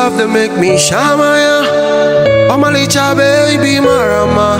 love to make me shamaya. I'm a little baby marama.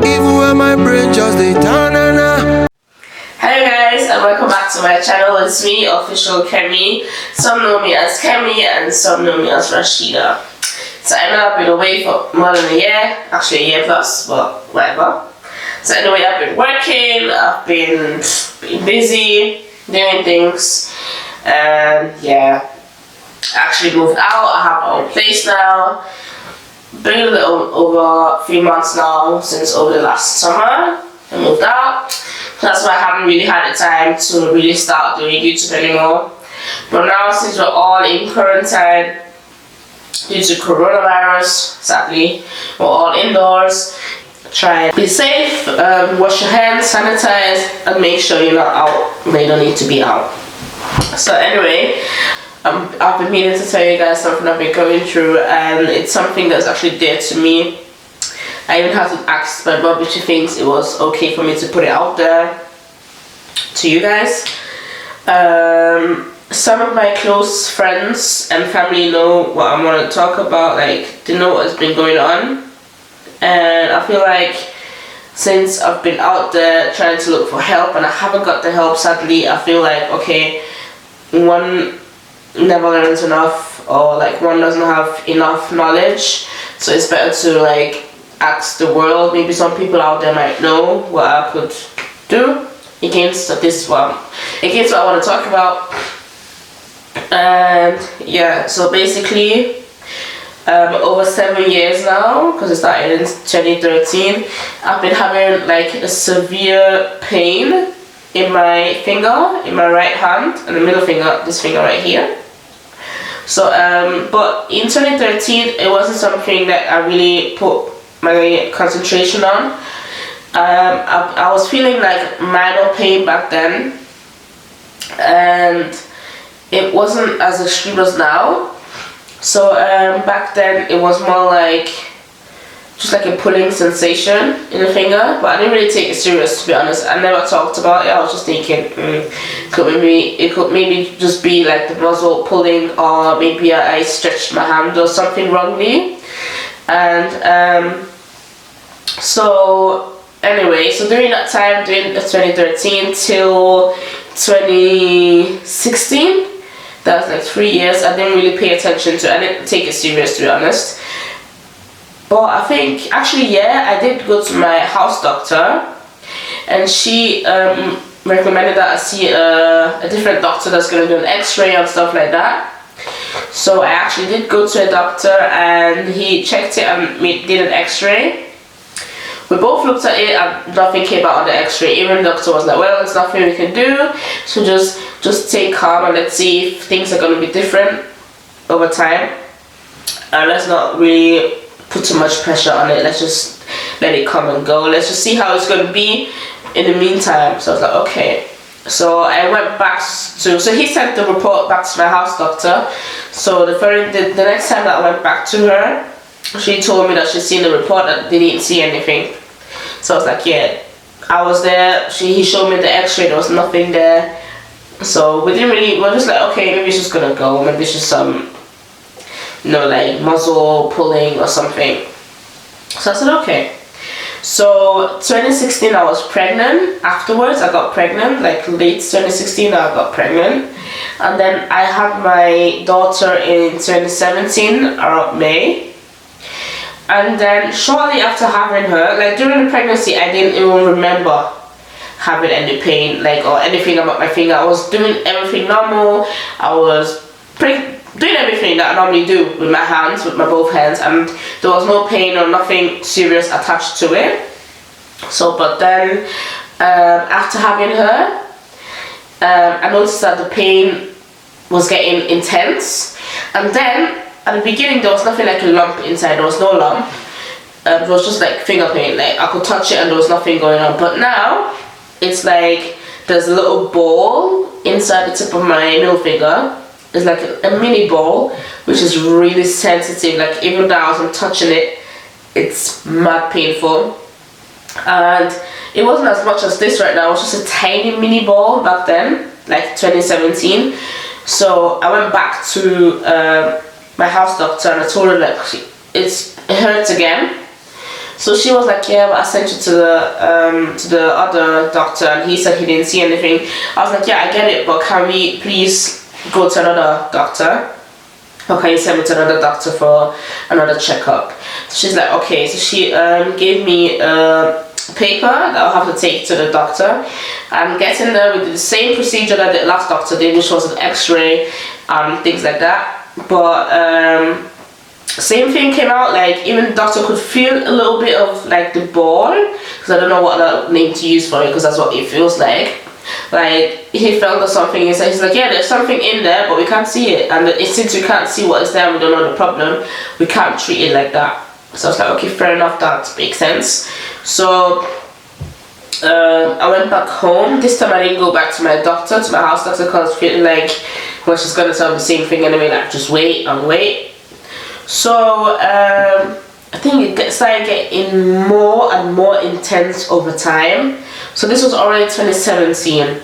Even when my brain just dey turn na. Hello guys and welcome back to my channel. It's me, Official Kemi. Some know me as Kemi and some know me as Rashida. So I know I've been away for more than a year, actually a year plus, but whatever. So anyway, I've been working, I've been busy doing things, and yeah, I actually moved out. I have my own place now. Been a little over 3 months now since over the last summer I moved out. So that's why I haven't really had the time to really start doing YouTube anymore. But now since we're all in quarantine due to coronavirus, sadly, we're all indoors. Try and be safe, wash your hands, sanitize, and make sure you're not out when you don't need to be out. So anyway, I've been meaning to tell you guys something I've been going through, and it's something that's actually dear to me. I even had to ask my mom if she thinks it was okay for me to put it out there to you guys. Some of my close friends and family know what I want to talk about, like they know what's been going on. And I feel like since I've been out there trying to look for help and I haven't got the help, sadly, I feel like, okay, one never learns enough, or like one doesn't have enough knowledge, so it's better to like ask the world. Maybe some people out there might know what I could do against what I want to talk about. And yeah, so basically over 7 years now, because it started in 2013, I've been having like a severe pain in my finger, in my right hand, and the middle finger, this finger right here. So but in 2013 it wasn't something that I really put my concentration on. I was feeling like minor pain back then, and it wasn't as extreme as now. So back then it was more like just like a pulling sensation in the finger, but I didn't really take it serious, to be honest. I never talked about it. I was just thinking it could maybe just be like the muscle pulling, or maybe I stretched my hand or something wrongly. And so anyway, so during that time, during 2013 till 2016, that was like 3 years, I didn't really pay attention to it. I didn't take it serious, to be honest. But I think, actually, yeah, I did go to my house doctor, and she recommended that I see a different doctor that's going to do an x-ray and stuff like that. So I actually did go to a doctor, and he checked it and did an x-ray. We both looked at it and nothing came out on the x-ray. Even the doctor was like, well, there's nothing we can do, so just stay calm and let's see if things are going to be different over time. And let's not really put too much pressure on it. Let's just let it come and go. Let's just see how it's going to be in the meantime. So I was like, okay. So I went back to, so he sent the report back to my house doctor. So the next time that I went back to her, she told me that she'd seen the report, that they didn't see anything. So I was like, yeah, I was there. He showed me the x-ray, there was nothing there. So we were just like, okay, maybe it's just gonna go. Maybe it's just some, like muscle pulling or something. So I said, okay. So 2016 I was pregnant. Afterwards I got pregnant, like late 2016 I got pregnant. And then I had my daughter in 2017, around May. And then shortly after having her, like during the pregnancy, I didn't even remember having any pain, like, or anything about my finger. I was doing everything normal. I was doing everything that I normally do with my hands, with my both hands, and there was no pain or nothing serious attached to it. So, but then after having her, I noticed that the pain was getting intense, and then at the beginning there was nothing like a lump inside. There was no lump. It was just like finger pain. Like I could touch it and there was nothing going on. But now it's like there's a little ball inside the tip of my middle finger. It's like a mini ball, which is really sensitive. Like even though I wasn't touching it, it's mad painful. And it wasn't as much as this right now. It was just a tiny mini ball back then, like 2017. So I went back to my house doctor, and I told her like it hurts again. So she was like, yeah, but I sent you to the other doctor, and he said he didn't see anything. I was like, yeah, I get it, but can we please go to another doctor? Or can you send me to another doctor for another checkup? So she's like, okay. So she gave me a paper that I'll have to take to the doctor. I'm getting there with the same procedure that the last doctor did, which was an x-ray, things like that. But same thing came out, like even the doctor could feel a little bit of like the ball, because I don't know what other name to use for it, because that's what it feels like he felt there's something inside. He's like, yeah, there's something in there, but we can't see it, and since we can't see what is there, we don't know the problem, we can't treat it like that. So I was like, okay, fair enough, that makes sense. So I went back home. This time I didn't go back to my doctor, to my house doctor, because I was feeling like, well, she's gonna tell me the same thing anyway, like just wait and wait. So I think it started getting more and more intense over time. So this was already 2017,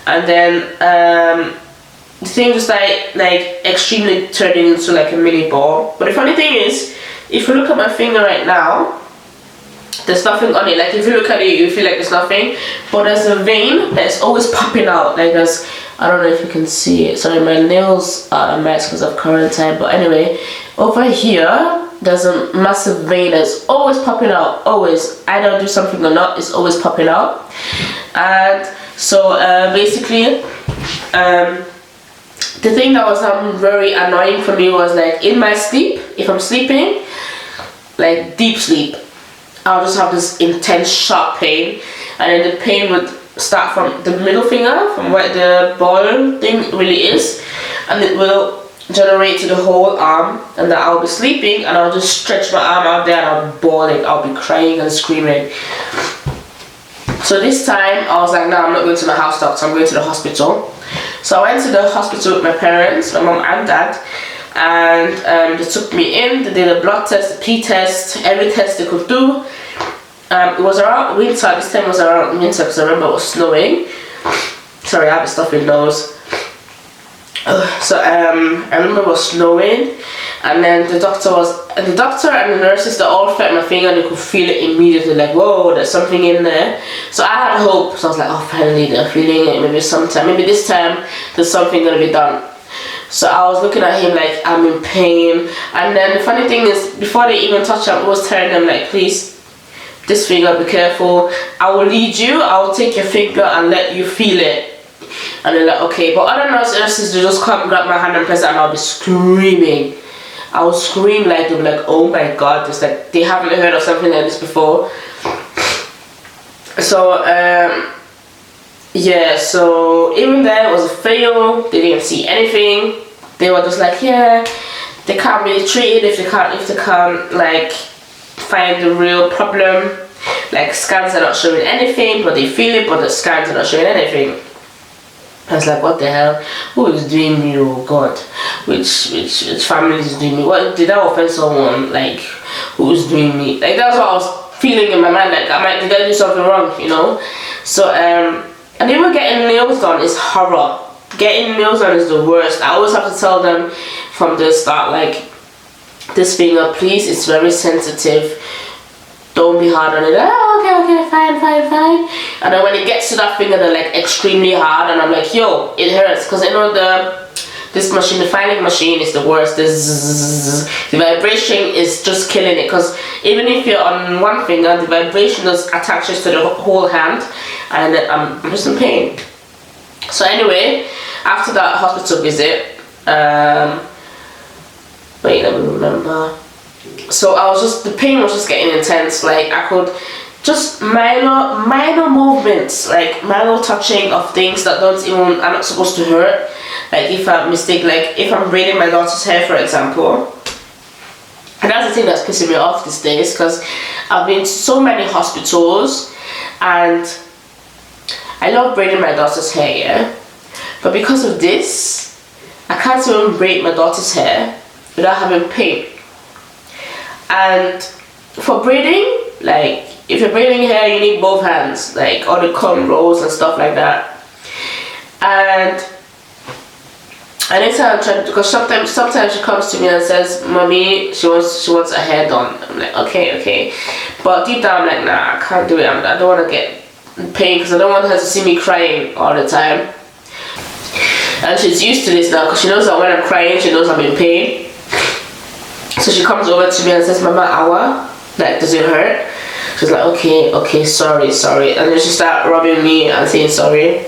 and then the thing just started like extremely turning into like a mini ball. But the funny thing is, if you look at my finger right now, there's nothing on it. Like if you look at it, you feel like there's nothing, but there's a vein that's always popping out. Like there's, I don't know if you can see it. Sorry, my nails are a mess because of quarantine. But anyway, over here, there's a massive vein that's always popping out. Always. I don't do something or not, it's always popping out. And so basically, the thing that was very annoying for me was like in my sleep, if I'm sleeping, like deep sleep, I'll just have this intense sharp pain, and then the pain would start from the middle finger, from where the ball thing really is, and it will generate to the whole arm, and then I'll be sleeping and I'll just stretch my arm out there and I'll be bawling, I'll be crying and screaming. So this time I was like, no, I'm not going to my house doctor, I'm going to the hospital. So I went to the hospital with my parents, my mom and dad, and they took me in. They did a blood test, a pee test, every test they could do. It was around winter. This time was around winter because I remember it was snowing. Sorry, I have a stuffy nose. So I remember it was snowing, and then the doctor and the nurses, they all felt my finger and they could feel it immediately, like, whoa, there's something in there. So I had hope. So I was like, oh, finally they're feeling it. Maybe this time there's something gonna be done. So I was looking at him like, I'm in pain. And then the funny thing is, before they even touch him, I was telling them like, please, this finger, be careful. I will lead you. I will take your finger and let you feel it. And they're like, okay. But other nurses, they just come grab my hand and press it, and I'll be screaming. I would scream like, they'll be like, oh my god, it's like they haven't heard of something like this before. So yeah, so even then it was a fail. They didn't see anything. They were just like, yeah, they can't really treat it if they can't like find the real problem. Like scans are not showing anything, but they feel it, but the scans are not showing anything. I was like, what the hell? Who is doing me? Oh God, which family is doing me? What did I offend someone? Like, who is doing me? Like that's what I was feeling in my mind. Like, did I do something wrong? You know? So and even getting nails done is horror. Getting nails done is the worst. I always have to tell them from the start, like, this finger, please, it's very sensitive. Don't be hard on it. Oh, okay, fine. And then when it gets to that finger, they're like extremely hard, and I'm like, yo, it hurts, because you know this machine, the filing machine, is the worst. The vibration is just killing it, because even if you're on one finger, the vibration just attaches to the whole hand, and I'm just in pain. So anyway, after that hospital visit, wait, let me remember. So the pain was just getting intense. Like I could just minor movements, like minor touching of things that are not supposed to hurt. Like if I'm braiding my daughter's hair, for example. And that's the thing that's pissing me off these days, because I've been to so many hospitals and I love braiding my daughter's hair, yeah? But because of this, I can't even braid my daughter's hair without having pain. And for braiding, like if you're braiding hair, you need both hands, like all the comb rolls and stuff like that. And anytime I'm trying, because sometimes she comes to me and says, "Mommy, she wants her hair done." I'm like, okay, but deep down I'm like, nah, I can't do it. I don't want to get pain because I don't want her to see me crying all the time. And she's used to this now because she knows that when I'm crying, she knows I'm in pain. So she comes over to me and says, "Mama, awa, like, does it hurt?" She's like, okay, sorry, and then she start rubbing me and saying sorry.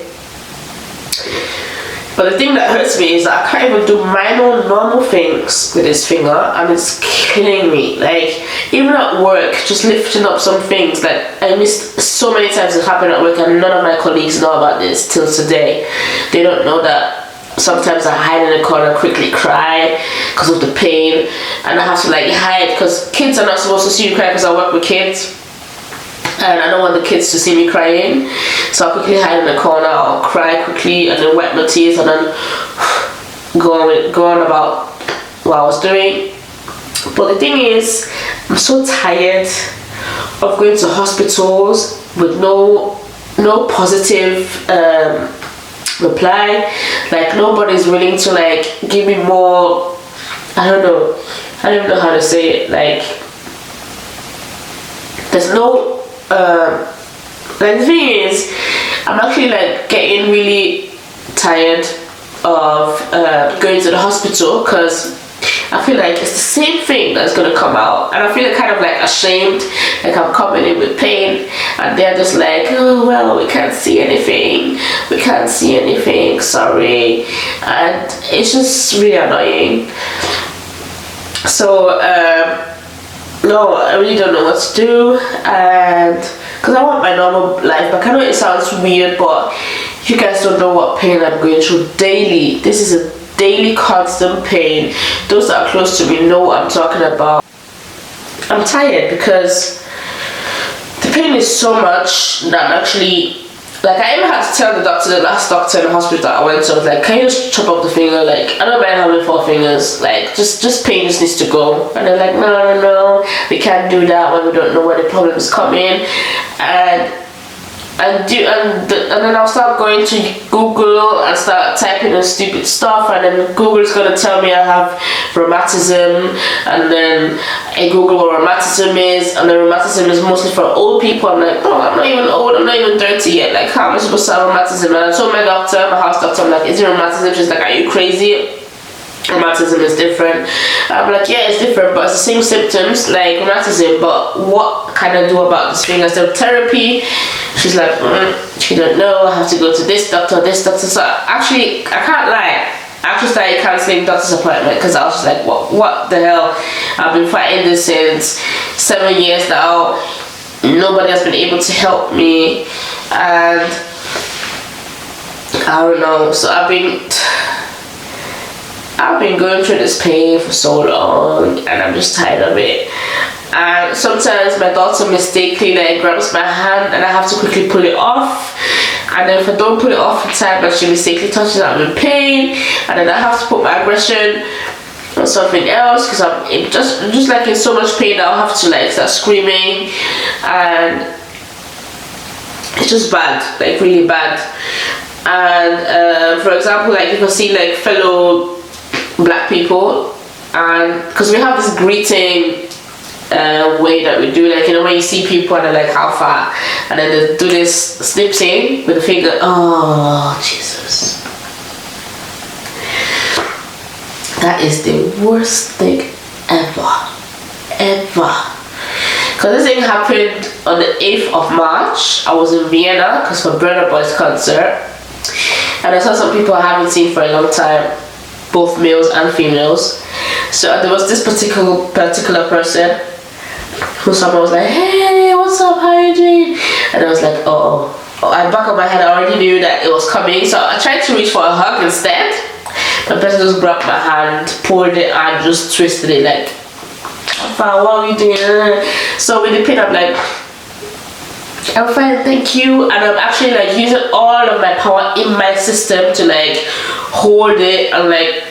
But the thing that hurts me is that I can't even do minor normal things with this finger, and it's killing me. Like, even at work, just lifting up some things, like, I missed so many times it happened at work, and none of my colleagues know about this till today. They don't know that sometimes I hide in the corner, quickly cry because of the pain, and I have to like hide because kids are not supposed to see you cry because I work with kids. And I don't want the kids to see me crying, so I quickly hide in the corner. I'll cry quickly and then wet my teeth and then go on about what I was doing. But the thing is, I'm so tired of going to hospitals with no positive reply. Like, nobody's willing to like give me more. I don't even know how to say it. Like, there's no like, the thing is, I'm actually like getting really tired of going to the hospital because I feel like it's the same thing that's gonna come out, and I feel kind of like ashamed, like I'm coming in with pain and they're just like, "Oh well, we can't see anything, sorry," and it's just really annoying. So no, I really don't know what to do, and because I want my normal life back. I know it sounds weird, but you guys don't know what pain I'm going through daily. This is a daily constant pain. Those that are close to me know what I'm talking about. I'm tired because the pain is so much that I'm actually, like, I even had to tell the last doctor in the hospital that I went to, I was like, "Can you just chop up the finger? Like, I don't mind having 4 fingers. Like, just pain just needs to go." And they're like, no, we can't do that when we don't know where the problem is coming. And then I'll start going to Google and start typing in stupid stuff, and then Google's gonna tell me I have rheumatism, and then I Google what rheumatism is, and then rheumatism is mostly for old people. I'm like, "Oh, I'm not even old, I'm not even 30 yet. Like, how am I supposed to have rheumatism?" And I told my house doctor, I'm like, "Is it rheumatism?" She's like, "Are you crazy? Rheumatism is different." I'm like, "Yeah, it's different, but it's the same symptoms like rheumatism, but what can I do about this thing?" I said, "Therapy." She's like, "She don't know, I have to go to this doctor." So actually, I can't lie, I actually started cancelling doctor's appointment because I was just like, what the hell? I've been fighting this since 7 years now. Nobody has been able to help me, and I don't know. So I've been going through this pain for so long, and I'm just tired of it. And sometimes my daughter mistakenly like grabs my hand, and I have to quickly pull it off. And then if I don't pull it off in time, and she mistakenly touches it, I'm in pain. And then I have to put my aggression on something else because I'm just like in so much pain that I'll have to like start screaming, and it's just bad, like really bad. And for example, like if I see like fellow black people, and because we have this greeting way that we do, like, you know, when you see people and they're like, "How far?" and then they do this snip thing with the finger. Oh Jesus, that is the worst thing ever. Because this thing happened on the 8th of March. I was in Vienna because for Burna Boy's concert, and I saw some people I haven't seen for a long time, both males and females. So there was this particular person who someone was like, "Hey, what's up? How are you doing?" And I was like, oh, at the back of my head, I already knew that it was coming. So I tried to reach for a hug instead. The person just grabbed my hand, pulled it, and just twisted it like, "What are you doing?" So with the pin, I'm like, "I'm fine, thank you." And I'm actually like using all of my power in my system to like hold it and like,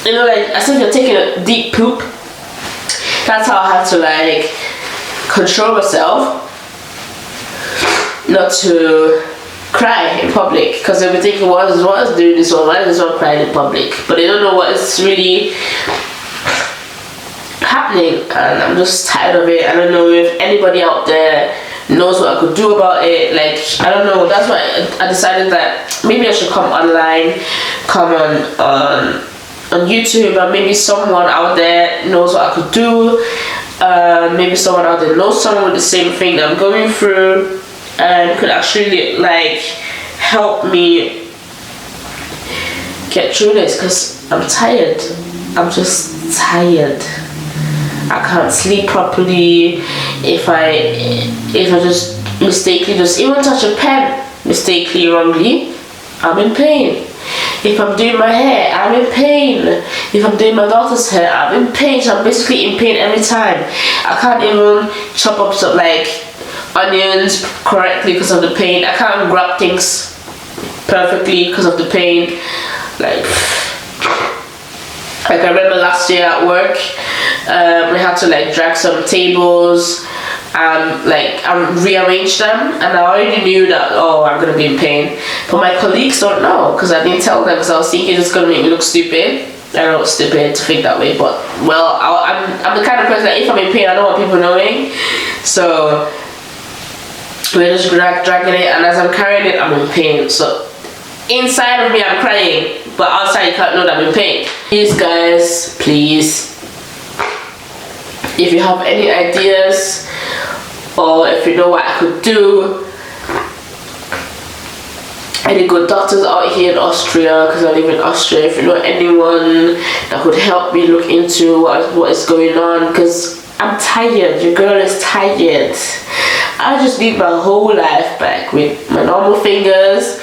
you know, like as if you're taking a deep poop. That's how I have to like control myself not to cry in public, because they'll be thinking, what is doing this one? Why is this one crying in public? But they don't know what is really happening, and I'm just tired of it. I don't know if anybody out there knows what I could do about it. Like, I don't know. That's why I decided that maybe I should come online, come on YouTube, and maybe someone out there knows what I could do. Maybe someone out there knows someone with the same thing that I'm going through, and could actually like help me get through this, because I'm tired. I'm just tired. I can't sleep properly. If I just mistakenly just even touch a pen mistakenly, wrongly, I'm in pain. If I'm doing my hair, I'm in pain. If I'm doing my daughter's hair, I'm in pain. So I'm basically in pain every time. I can't even chop up some like onions correctly because of the pain. I can't grab things perfectly because of the pain. Like I remember last year at work, we had to like drag some tables and like rearrange them, and I already knew that, oh, I'm gonna be in pain, but my colleagues don't know because I didn't tell them, because I was thinking it's gonna make me look stupid. I know it's stupid to think that way, but well, I'm the kind of person that if I'm in pain, I don't want people knowing. So we're just dragging it, and as I'm carrying it, I'm in pain. So inside of me, I'm crying, but outside, you can't know that I'm in pain. Please, guys, please, if you have any ideas, or if you know what I could do, any good doctors out here in Austria, because I live in Austria, if you know anyone that could help me look into what is going on, because I'm tired. Your girl is tired. I just need my whole life back with my normal fingers,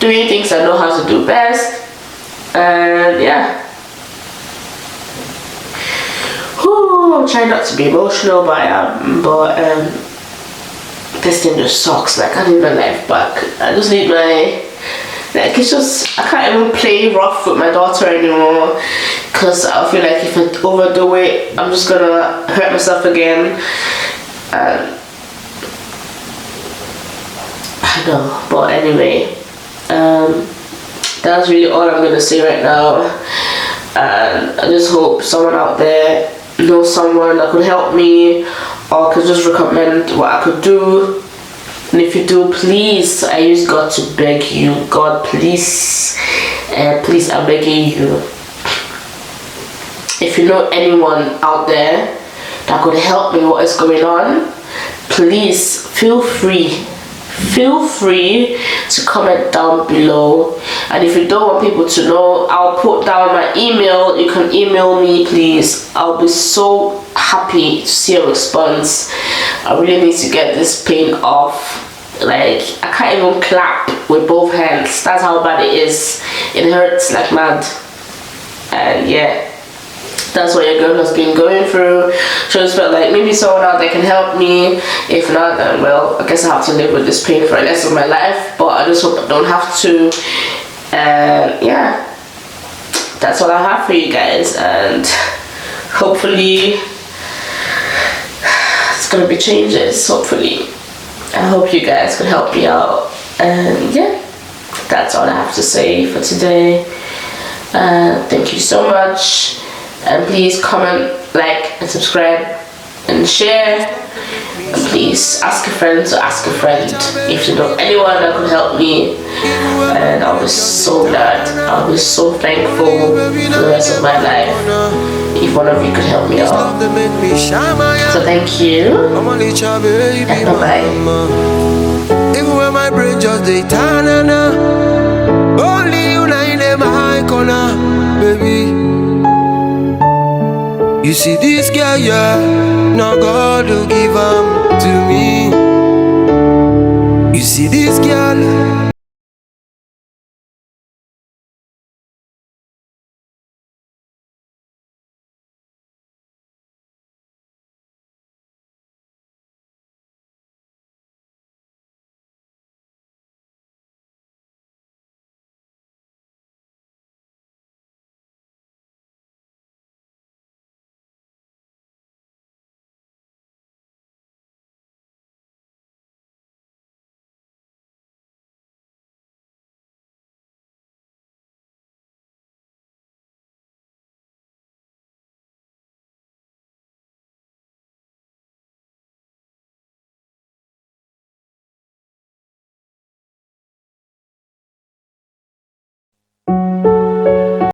doing things I know how to do best. And yeah, I'm trying not to be emotional, but I am. But this thing just sucks. Like, I need my life back. I just need my, like, it's just, I can't even play rough with my daughter anymore, because I feel like if I overdo it, I'm just gonna hurt myself again. And I know, but anyway, that's really all I'm gonna say right now. And I just hope someone out there knows someone that could help me, or could just recommend what I could do. And if you do, please, I use God to beg you. God, please, please, I'm begging you. If you know anyone out there that could help me what is going on, please feel free to comment down below. And if you don't want people to know, I'll put down my email. You can email me, please. I'll be so happy to see a response. I really need to get this pain off. Like, I can't even clap with both hands. That's how bad it is. It hurts like mad. And yeah, that's what your girl has been going through. So I just felt like maybe someone out there can help me. If not, then well, I guess I have to live with this pain for the rest of my life. But I just hope I don't have to. And yeah, that's all I have for you guys. And hopefully it's gonna be changes. Hopefully, I hope you guys could help me out. And yeah, that's all I have to say for today. Thank you so much. And please comment, like, and subscribe, and share. And please ask a friend to ask a friend if you know anyone that could help me. And I'll be so glad. I'll be so thankful for the rest of my life if one of you could help me out. So thank you, and bye-bye. Even when my brain just dey turn, only you in my corner, baby. You see this girl, yeah, now God will give to me. You see this girl,